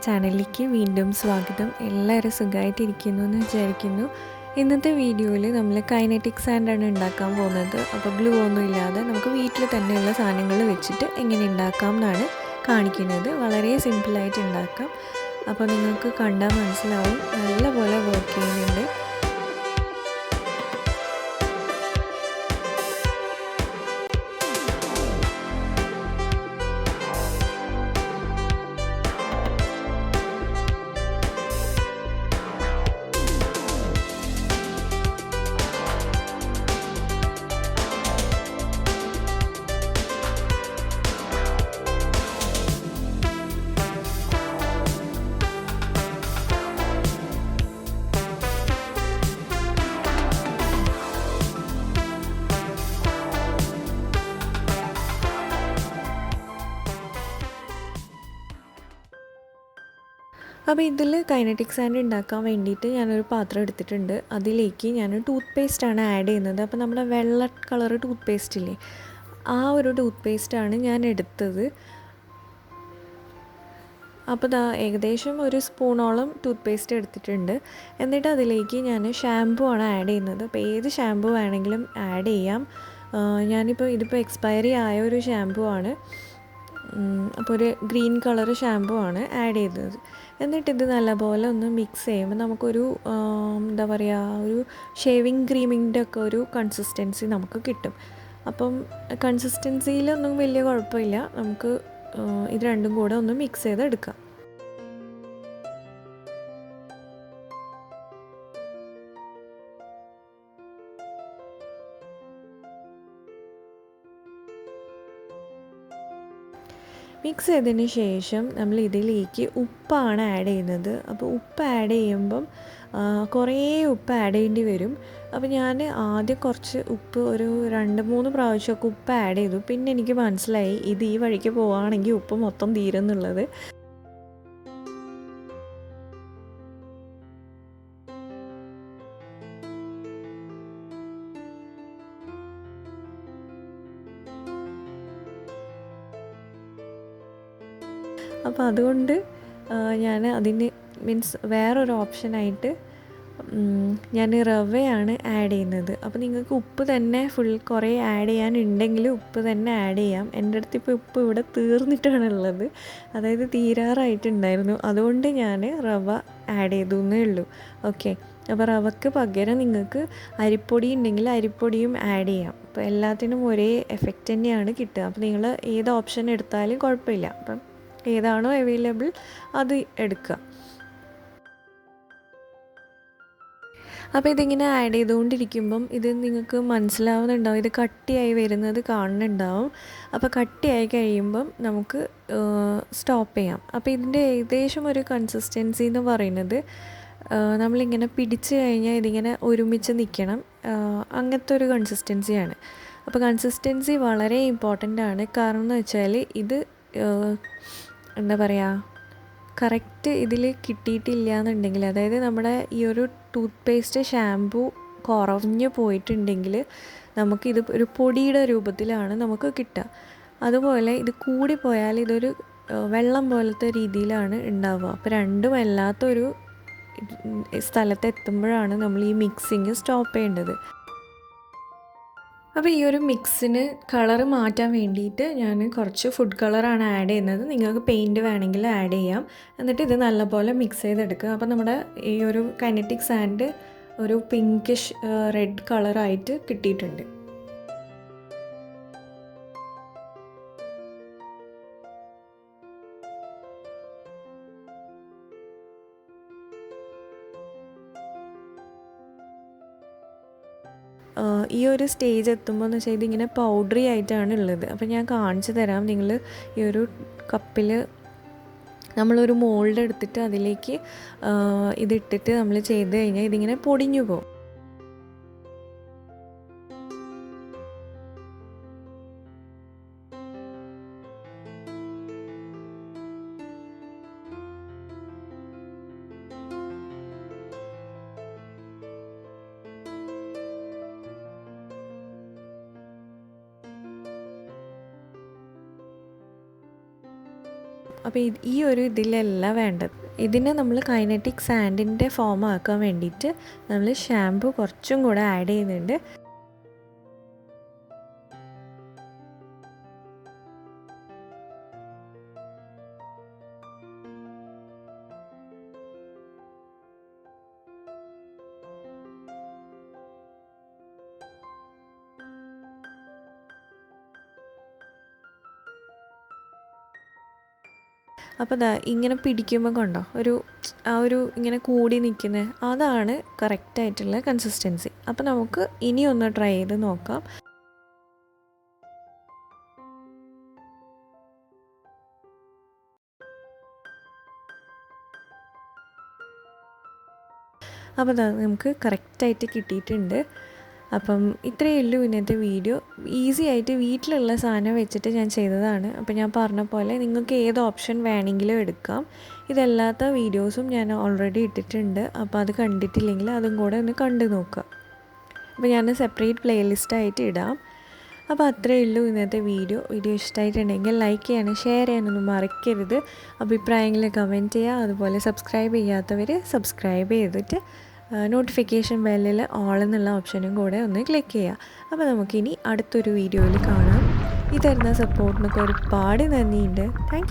ചാനലിലേക്ക് വീണ്ടും സ്വാഗതം. എല്ലാവരും സുഖമായിട്ടിരിക്കുന്നു എന്ന് വിചാരിക്കുന്നു. ഇന്നത്തെ വീഡിയോയിൽ നമ്മൾ കൈനറ്റിക് സാൻഡാണ് ഉണ്ടാക്കാൻ പോകുന്നത്. അപ്പോൾ ഗ്ലൂ ഒന്നും ഇല്ലാതെ നമുക്ക് വീട്ടിൽ തന്നെയുള്ള സാധനങ്ങൾ വെച്ചിട്ട് എങ്ങനെ ഉണ്ടാക്കാം എന്നാണ് കാണിക്കുന്നത്. വളരെ സിമ്പിളായിട്ട് ഉണ്ടാക്കാം. അപ്പോൾ നിങ്ങൾക്ക് കണ്ടാൽ മനസ്സിലാവും നല്ലപോലെ വർക്ക് ചെയ്യുന്നുണ്ട്. അപ്പോൾ ഇതിൽ കൈനറ്റിക് സാൻഡ് ഉണ്ടാക്കാൻ വേണ്ടിയിട്ട് ഞാനൊരു പാത്രം എടുത്തിട്ടുണ്ട്. അതിലേക്ക് ഞാൻ ടൂത്ത് പേസ്റ്റാണ് ആഡ് ചെയ്യുന്നത്. അപ്പോൾ നമ്മുടെ വെള്ള കളർ ടൂത്ത് പേസ്റ്റ് ഇല്ലേ, ആ ഒരു ടൂത്ത് പേസ്റ്റാണ് ഞാൻ എടുത്തത്. അപ്പോൾ ഏകദേശം ഒരു സ്പൂണോളം ടൂത്ത് പേസ്റ്റ് എടുത്തിട്ടുണ്ട്. എന്നിട്ട് അതിലേക്ക് ഞാൻ ഷാമ്പു ആണ് ആഡ് ചെയ്യുന്നത്. അപ്പോൾ ഏത് ഷാമ്പു വേണമെങ്കിലും ആഡ് ചെയ്യാം. ഇതിപ്പോൾ എക്സ്പയറി ആയ ഒരു ഷാമ്പു ആണ്. അപ്പോൾ ഒരു ഗ്രീൻ കളർ ഷാമ്പു ആണ് ആഡ് ചെയ്തത്. എന്നിട്ടിത് നല്ലപോലെ ഒന്ന് മിക്സ് ചെയ്യുമ്പോൾ നമുക്കൊരു എന്താ പറയുക, ഒരു ഷേവിങ് ക്രീമിൻ്റെ ഒക്കെ ഒരു കൺസിസ്റ്റൻസി നമുക്ക് കിട്ടും. അപ്പം കൺസിസ്റ്റൻസിയിലൊന്നും വലിയ കുഴപ്പമില്ല. നമുക്ക് ഇത് രണ്ടും കൂടെ ഒന്ന് മിക്സ് ചെയ്തെടുക്കാം. മിക്സ് ചെയ്തതിന് ശേഷം നമ്മൾ ഇതിലേക്ക് ഉപ്പാണ് ആഡ് ചെയ്യുന്നത്. അപ്പോൾ ഉപ്പ് ആഡ് ചെയ്യുമ്പം കുറേ ഉപ്പ് ആഡ് ചെയ്യേണ്ടി വരും. അപ്പോൾ ഞാൻ ആദ്യം കുറച്ച് ഉപ്പ് ഒരു 2-3 പ്രാവശ്യമൊക്കെ ഉപ്പ് ആഡ് ചെയ്തു. പിന്നെ എനിക്ക് മനസ്സിലായി ഇത് ഈ വഴിക്ക് പോവുകയാണെങ്കിൽ ഉപ്പ് മൊത്തം തീരുമെന്നുള്ളത്. അപ്പോൾ അതുകൊണ്ട് ഞാൻ അതിന് വേറൊരു ഓപ്ഷനായിട്ട് ഞാൻ റവയാണ് ആഡ് ചെയ്യുന്നത്. അപ്പോൾ നിങ്ങൾക്ക് ഉപ്പ് തന്നെ കുറേ ആഡ് ചെയ്യാനുണ്ടെങ്കിൽ ഉപ്പ് തന്നെ ആഡ് ചെയ്യാം. എൻ്റെ അടുത്ത് ഇപ്പോൾ ഉപ്പ് ഇവിടെ തീർന്നിട്ടാണുള്ളത്, അതായത് തീരാറായിട്ടുണ്ടായിരുന്നു. അതുകൊണ്ട് ഞാൻ റവ ആഡ് ചെയ്തു എന്നേ ഉള്ളൂ. ഓക്കെ, അപ്പോൾ റവയ്ക്ക് പകരം നിങ്ങൾക്ക് അരിപ്പൊടി ഉണ്ടെങ്കിൽ അരിപ്പൊടിയും ആഡ് ചെയ്യാം. അപ്പോൾ എല്ലാത്തിനും ഒരേ എഫക്റ്റ് തന്നെയാണ് കിട്ടുക. അപ്പോൾ നിങ്ങൾ ഏത് ഓപ്ഷൻ എടുത്താലും കുഴപ്പമില്ല. അപ്പം ഏതാണോ അവൈലബിൾ അത് എടുക്കുക. അപ്പോൾ ഇതിങ്ങനെ ആഡ് ചെയ്തുകൊണ്ടിരിക്കുമ്പം ഇത് നിങ്ങൾക്ക് മനസ്സിലാവുന്നുണ്ടാവും, ഇത് കട്ടിയായി വരുന്നത് കാണുന്നുണ്ടാവും. അപ്പോൾ കട്ടിയായി കഴിയുമ്പം നമുക്ക് സ്റ്റോപ്പ് ചെയ്യാം. അപ്പോൾ ഇതിൻ്റെ ഏകദേശം ഒരു കൺസിസ്റ്റൻസി എന്ന് പറയുന്നത് നമ്മളിങ്ങനെ പിടിച്ച് കഴിഞ്ഞാൽ ഇതിങ്ങനെ ഒരുമിച്ച് നിൽക്കണം, അങ്ങനത്തെ ഒരു കൺസിസ്റ്റൻസിയാണ്. അപ്പോൾ കൺസിസ്റ്റൻസി വളരെ ഇമ്പോർട്ടൻ്റ് ആണ്. കാരണം എന്ന് വെച്ചാൽ ഇത് എന്താ പറയുക, കറക്റ്റ് ഇതിൽ കിട്ടിയിട്ടില്ല എന്നുണ്ടെങ്കിൽ, അതായത് നമ്മുടെ ഈ ഒരു ടൂത്ത് പേസ്റ്റ് ഷാമ്പു കുറഞ്ഞു പോയിട്ടുണ്ടെങ്കിൽ നമുക്കിത് ഒരു പൊടിയുടെ രൂപത്തിലാണ് നമുക്ക് കിട്ടുക. അതുപോലെ ഇത് കൂടിപ്പോയാൽ ഇതൊരു വെള്ളം പോലത്തെ രീതിയിലാണ് ഉണ്ടാവുക. അപ്പോൾ രണ്ടും അല്ലാത്തൊരു സ്ഥലത്തെത്തുമ്പോഴാണ് നമ്മൾ ഈ മിക്സിങ് സ്റ്റോപ്പ് ചെയ്യേണ്ടത്. അപ്പോൾ ഈ ഒരു മിക്സിന് കളറ് മാറ്റാൻ വേണ്ടിയിട്ട് ഞാൻ കുറച്ച് ഫുഡ് കളറാണ് ആഡ് ചെയ്യുന്നത്. നിങ്ങൾക്ക് പെയിൻറ്റ് വേണമെങ്കിൽ ആഡ് ചെയ്യാം. എന്നിട്ട് ഇത് നല്ലപോലെ മിക്സ് ചെയ്തെടുക്കുക. അപ്പോൾ നമ്മുടെ ഈ ഒരു കൈനറ്റിക് സാൻഡ് ഒരു പിങ്കിഷ് റെഡ് കളറായിട്ട് കിട്ടിയിട്ടുണ്ട്. ഈ ഒരു സ്റ്റേജ് എത്തുമ്പോൾ എന്ന് വെച്ചാൽ ഇതിങ്ങനെ പൗഡറി ആയിട്ടാണ് ഉള്ളത്. അപ്പോൾ ഞാൻ കാണിച്ചു തരാം. നിങ്ങൾ ഈ ഒരു കപ്പിൽ നമ്മളൊരു മോൾഡ് എടുത്തിട്ട് അതിലേക്ക് ഇതിട്ടിട്ട് നമ്മൾ ചെയ്ത് കഴിഞ്ഞാൽ ഇതിങ്ങനെ പൊടിഞ്ഞു പോകും. അപ്പോൾ ഈ ഒരു ഇതിലല്ല വേണ്ടത്. ഇതിനെ നമ്മൾ കൈനറ്റിക് സാൻഡിൻ്റെ ഫോം ആക്കാൻ വേണ്ടിയിട്ട് നമ്മൾ ഷാമ്പു കുറച്ചും കൂടെ ആഡ് ചെയ്യുന്നുണ്ട്. അപ്പോൾ ഇങ്ങനെ പിടിക്കുമ്പോൾ കണ്ടോ ഒരു ഇങ്ങനെ കൂടി നിൽക്കുന്നത്, അതാണ് കറക്റ്റായിട്ടുള്ള കൺസിസ്റ്റൻസി. അപ്പോൾ നമുക്ക് ഇനി ഒന്ന് ട്രൈ ചെയ്ത് നോക്കാം. അപ്പോൾ നമുക്ക് കറക്റ്റായിട്ട് കിട്ടിയിട്ടുണ്ട്. അപ്പം ഇത്രയേ ഉള്ളൂ ഇന്നത്തെ വീഡിയോ. ഈസി ആയിട്ട് വീട്ടിലുള്ള സാധനം വെച്ചിട്ട് ഞാൻ ചെയ്തതാണ്. അപ്പോൾ ഞാൻ പറഞ്ഞ പോലെ നിങ്ങൾക്ക് ഏത് ഓപ്ഷൻ വേണമെങ്കിലും എടുക്കാം. ഇതല്ലാത്ത വീഡിയോസും ഞാൻ ഓൾറെഡി ഇട്ടിട്ടുണ്ട്. അപ്പോൾ അത് കണ്ടിട്ടില്ലെങ്കിൽ അതും കൂടെ ഒന്ന് കണ്ടു നോക്കുക. അപ്പോൾ ഞാൻ സെപ്പറേറ്റ് പ്ലേലിസ്റ്റായിട്ട് ഇടാം. അപ്പോൾ അത്രയേ ഉള്ളൂ ഇന്നത്തെ വീഡിയോ. ഇഷ്ടമായിട്ടുണ്ടെങ്കിൽ ലൈക്ക് ചെയ്യാനും ഷെയർ ചെയ്യാനൊന്നും മറക്കരുത്. അഭിപ്രായങ്ങൾ കമൻറ്റ് ചെയ്യുക. അതുപോലെ സബ്സ്ക്രൈബ് ചെയ്യാത്തവർ സബ്സ്ക്രൈബ് ചെയ്തിട്ട് നോട്ടിഫിക്കേഷൻ ബെല്ലിൽ ഓൾ എന്നുള്ള ഓപ്ഷനും കൂടെ ഒന്ന് ക്ലിക്ക് ചെയ്യുക. അപ്പോൾ നമുക്കിനി അടുത്തൊരു വീഡിയോയിൽ കാണാം. ഈ തരുന്ന സപ്പോർട്ടിനൊക്കെ ഒരുപാട് നന്ദിയുണ്ട്. Thank you.